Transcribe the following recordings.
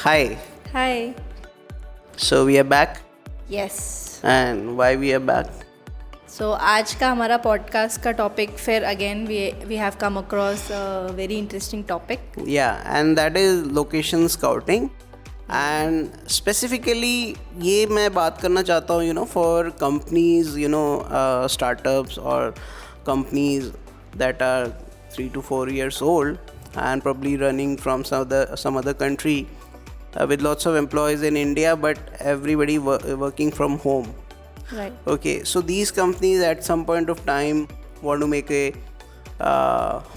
Hi. Hi. So we are back, Yes. and why we are back? So आज का हमारा podcast का topic फिर again we have come across very interesting topic. Yeah, and that is location scouting. And specifically ये मैं बात करना चाहता हूँ for companies, startups or companies that are 3 to 4 years old and probably running from some other country with lots of employees in India, but everybody working from home. Right. Okay, so these companies at some point of time want to make a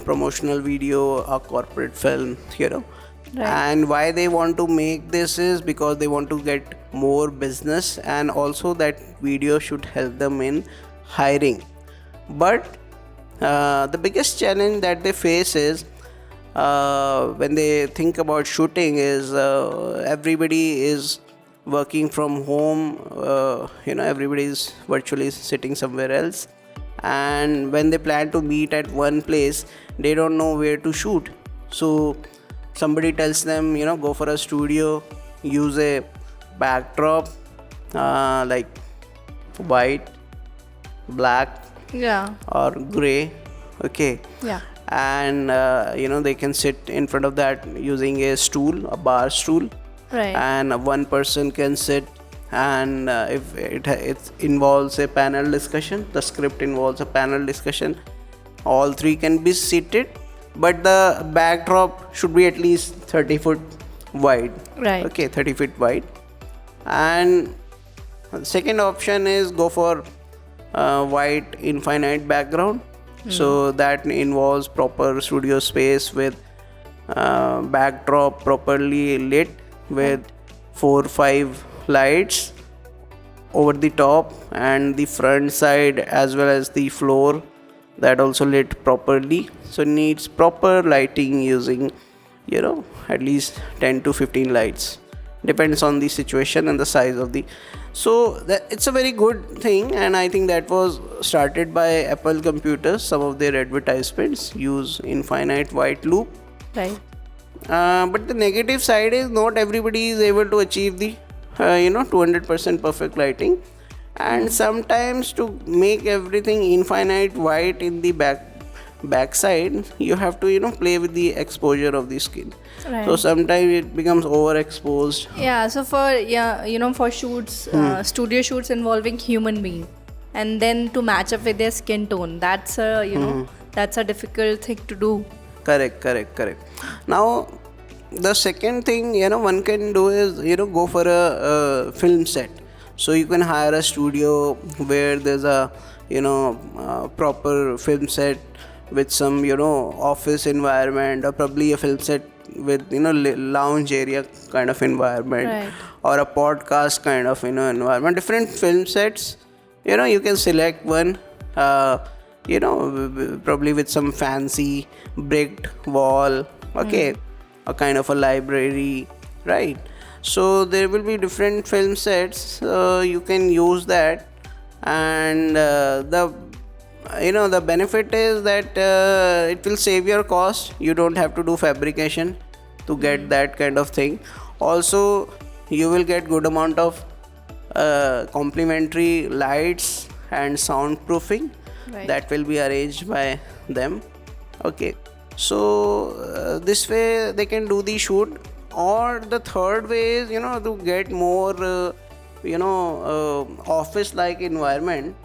promotional video, a corporate film. Right. And why they want to make this is because they want to get more business, and also that video should help them in hiring. But the biggest challenge that they face is when they think about shooting is everybody is working from home. Everybody is virtually sitting somewhere else, and when they plan to meet at one place, they don't know where to shoot. So somebody tells them, go for a studio, use a backdrop like white, black, Yeah. or gray. Okay. Yeah. And they can sit in front of that using a stool, a bar stool. Right. And one person can sit, and if it involves a panel discussion, the script involves a panel discussion, all three can be seated, but the backdrop should be at least 30 foot wide. Right. Okay, 30 feet wide. And the second option is go for white infinite background. So that involves proper studio space with backdrop properly lit with 4-5 lights over the top and the front side as well as the floor, that also lit properly. So needs proper lighting using at least 10 to 15 lights, depends on the situation and the size of the. So it's a very good thing, and I think that was started by Apple computers. Some of their advertisements use infinite white loop. Right. But the negative side is not everybody is able to achieve the 200% perfect lighting, and sometimes to make everything infinite white in the backside, you have to play with the exposure of the skin. Right. So sometimes it becomes overexposed. Yeah. So for shoots, studio shoots involving human being, and then to match up with their skin tone, that's that's a difficult thing to do. Correct. Now the second thing one can do is go for a film set. So you can hire a studio where there's a proper film set with some office environment, or probably a film set with lounge area kind of environment. Right. Or a podcast kind of environment. Different film sets, you can select one, probably with some fancy bricked wall. Okay. A kind of a library, right? So there will be different film sets, you can use that. And the benefit is that it will save your cost. You don't have to do fabrication to get that kind of thing. Also you will get good amount of complimentary lights and soundproofing. Right. That will be arranged by them. Okay, so this way they can do the shoot. Or the third way is to get more office like environment.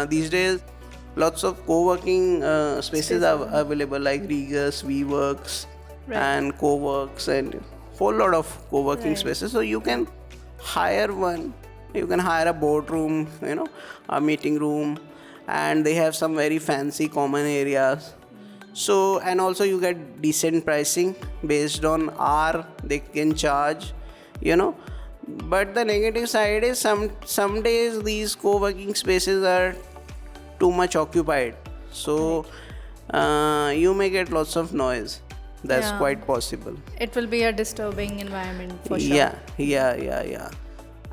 These days lots of co-working spaces are available, like Regus, WeWorks, Right. and CoWorks, and whole lot of co-working Right. spaces. So you can hire one, you can hire a boardroom, a meeting room, and they have some very fancy common areas. So, and also you get decent pricing based on hour they can charge. But the negative side is some days these co-working spaces are too much occupied, so you may get lots of noise. That's Yeah. quite possible. It will be a disturbing environment for sure. Yeah.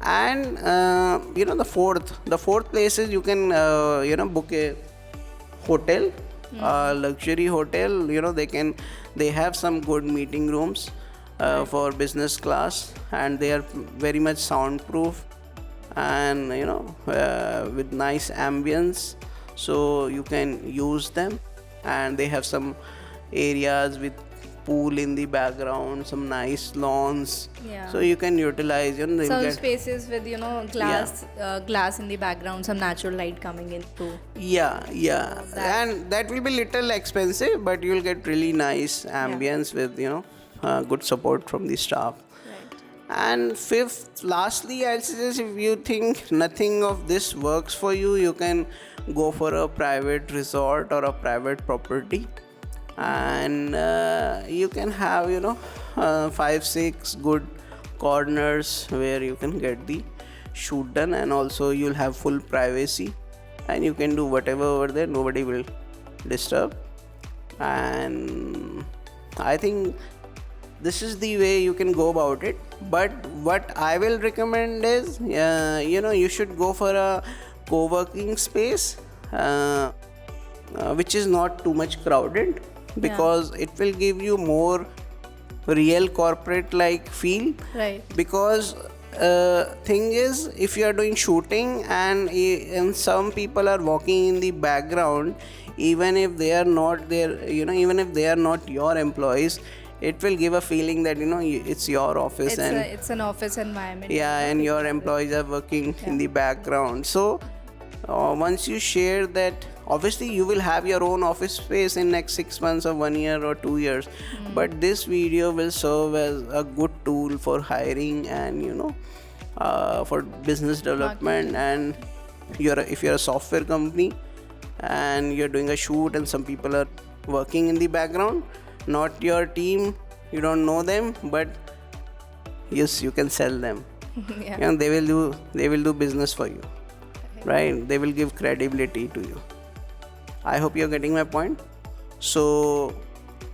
And the fourth place is you can book a hotel, a luxury hotel. They have some good meeting rooms for business class, and they are very much soundproof and with nice ambience, so you can use them. And they have some areas with pool in the background, some nice lawns, Yeah. so you can utilize, you Some get, spaces with glass in the background, some natural light coming in through. yeah, and that will be little expensive, but you'll get really nice ambience with good support from the staff. Right. And fifth, lastly, I'll suggest, if you think nothing of this works for you, you can go for a private resort or a private property, and you can have 5-6 good corners where you can get the shoot done, and also you'll have full privacy, and you can do whatever over there, nobody will disturb. And I think this is the way you can go about it. But what I will recommend is, you should go for a co-working space which is not too much crowded, because it will give you more real corporate like feel. Right. Because thing is, if you are doing shooting and some people are walking in the background, even if they are not there, even if they are not your employees, it will give a feeling that it's your office, It's an office environment. and your employees are working in the background. So once you share that, obviously you will have your own office space in next 6 months or 1 year or 2 years, but this video will serve as a good tool for hiring and for business development. And if you're a software company and you're doing a shoot and some people are working in the background, not your team, you don't know them, but yes, you can sell them. Yeah. They will do business for you, right? They will give credibility to you. I hope you're getting my point. So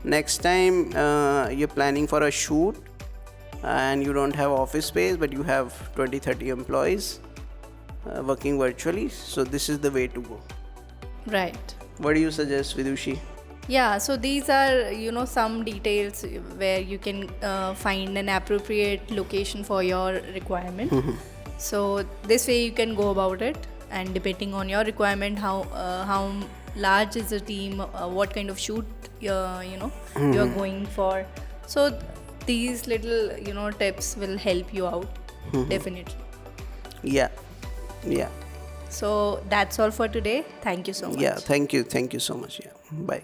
next time you're planning for a shoot and you don't have office space, but you have 20-30 employees working virtually, so this is the way to go. Right. What do you suggest, Vidushi? Yeah, so these are some details where you can find an appropriate location for your requirement. So this way you can go about it, and depending on your requirement, how large is the team, what kind of shoot you're going for. So these little tips will help you out definitely. Yeah. So that's all for today. Thank you so much. Yeah, thank you so much. Yeah, bye.